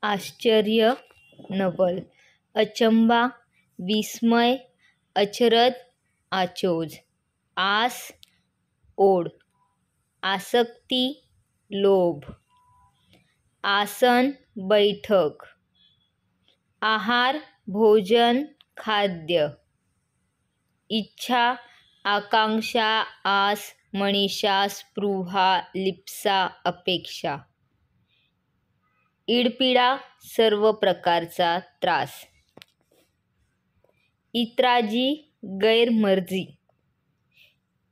आश्चर्य, नवल, अचंबा, विस्मय, अचरज, आचोज, आस, ओढ, आसक्ती, लोभ, आसन, बैठक, आहार, भोजन, खाद्य, इच्छा, आकांक्षा, आस, मनीषा, स्पृहा, लिप्सा, अपेक्षा, इडपिडा, सर्व प्रकारचा त्रास, इत्राजी, गैरमर्जी,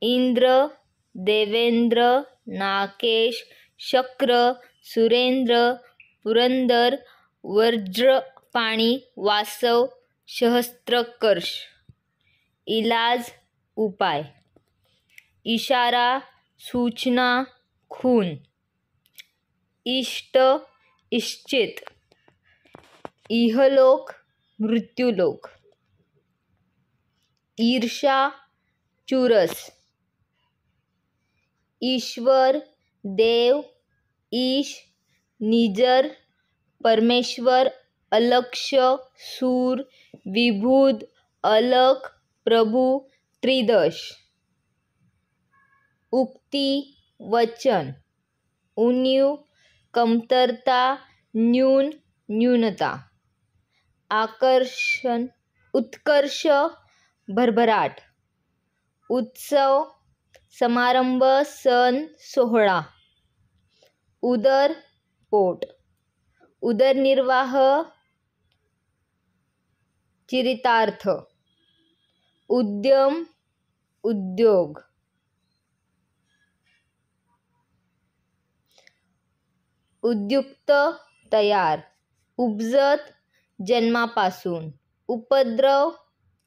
इंद्र, देवेंद्र, नाकेश, शक्र, सुरेंद्र, पुरंदर, वज्र, पाणी, वासव, सहस्त्रकर्ष, इलाज, उपाय, इशारा, सूचना, खून, इष्ट, इश्चित, इहलोक, मृत्युलोक, ईर्षा, चुरस, ईश्वर, देव, ईश, निजर, परमेश्वर, अलक्ष्य, सूर, विभुद, अलख, प्रभु, त्रिदश, उक्ती, वचन, उणीव, कमतरता, न्यून, न्यूनता, आकर्षण, उत्कर्ष, भरभराट, उत्सव, समारंभ, सण, सोहळा, उदर, पोट, उदरनिर्वाह, चरितार्थ, उद्यम, उद्योग, उद्युक्त, तयार, उपजत, जन्मापासून, उपद्रव,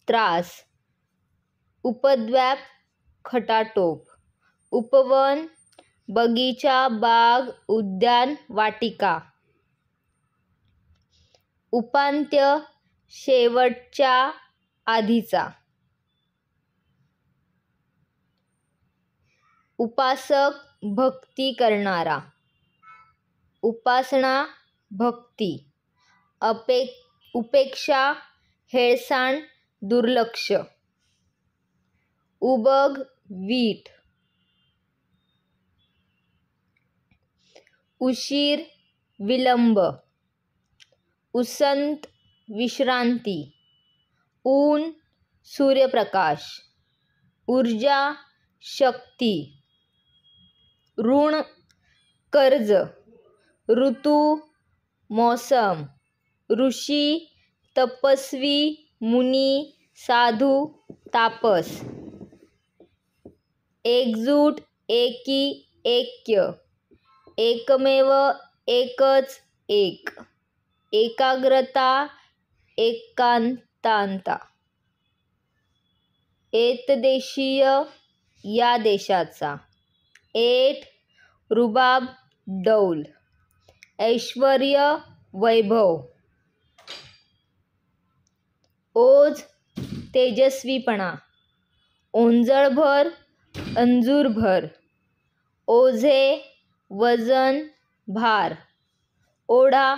त्रास, उपद्व्याप, खटाटोप, उपवन, बगीचा, बाग, उद्यान, वाटिका, उपांत्य, शेवटच्या आधीचा, उपासक, भक्ती करणारा, उपासना, भक्ती, उपेक्षा, हेळसांड, दुर्लक्ष, उबग, वीट, उशीर, विलंब, उसंत, विश्रांती, ऊन, सूर्यप्रकाश, ऊर्जा, शक्ती, ऋण, कर्ज, ऋतू, मौसम, ऋषी, तपस्वी, मुनी, साधू, तापस, एकजूट, एकी, ऐक्य, एकमेव, एकच, एक, एकाग्रता, एकांतांता, एतदेशीय, या देशाचा, ऐट, रुबाब, डौल, ऐश्वर्य, वैभव, ओज, तेजस्वीपणा, ओंजळभर, अंजूरभर, ओझे, वजन, भार, ओढा,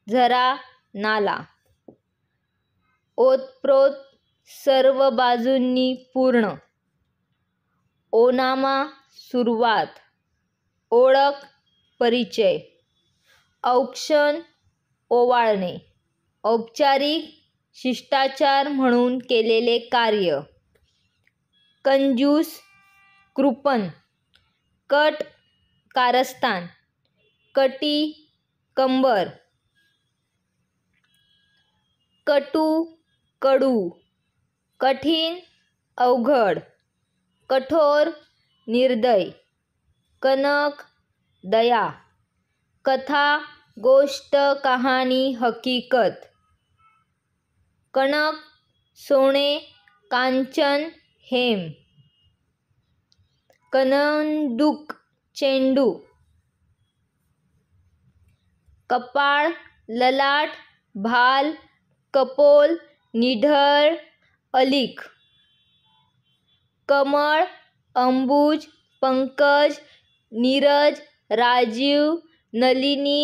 झरा, नाला, ओतप्रोत, सर्व बाजूंनी पूर्ण, ओनामा, सुरुवात, ओळख, परिचय, औक्षण, ओवाळणे, औपचारिक, शिष्टाचार म्हणून केलेले कार्य, कंजूस, कृपण, कट, कारस्थान, कटी, कंबर, कटू, कडू, कठीण, अवघड, कठोर, निर्दय, कनक, दया, कथा, गोष्ट, कहाणी, हकीकत, कणक, सोने, कांचन, हेम, कनंदुक, चेंडू, कपाळ, ललाट, भाल, कपोल, निढळ, अलिक, कमळ, अंबुज, पंकज, नीरज, राजीव, नलिनी,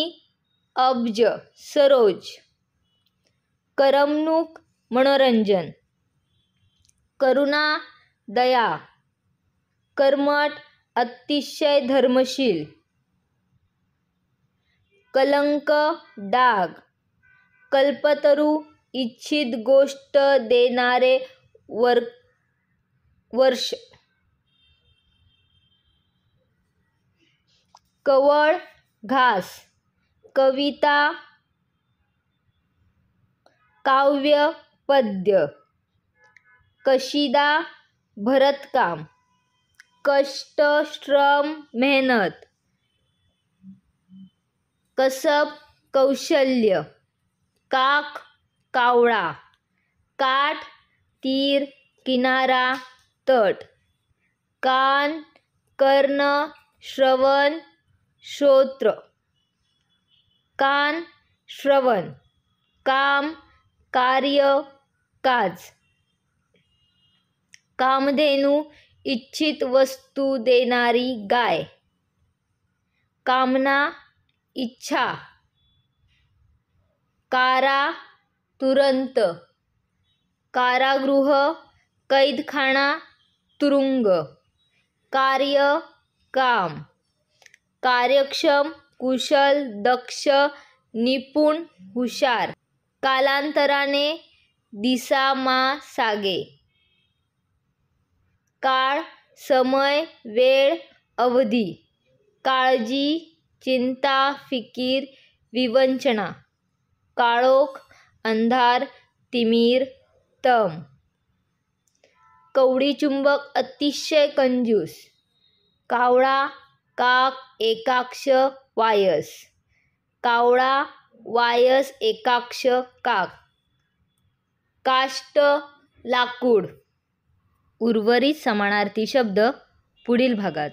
अब्ज सरोज. करमणूक मनोरंजन. करुणा दया. कर्मठ अतिशय धर्मशील. कलंक डाग. कल्पतरू इच्छित गोष्ट देणारे वर्ष. कवळ घास. कविता काव्य पद्य. कशिदा भरतकाम. कष्ट श्रम मेहनत. कसब कौशल्य. काख कावळा. काठ तीर किनारा तट. कान कर्ण श्रवण श्रोत्र. कान श्रवण. काम कार्य काज. कामधेनू इच्छित वस्तू देणारी गाय. कामना इच्छा. कारा तुरंत. कारागृह कैदखाना तुरुंग. कार्य काम. कार्यक्षम कुशल दक्ष निपुण हुशार. कालांतराने दिसामा सागे. काळ समय वेळ अवधी. काळजी चिंता फिकीर विवंचना. काळोख अंधार तिमीर तम. कवडी चुंबक अतिशय कंजूस. कावळा काक एकाक्ष वायस. कावळा वायस एकाक्ष काक. काष्ट लाकूड. उर्वरित समानार्थी शब्द पुढील भागात.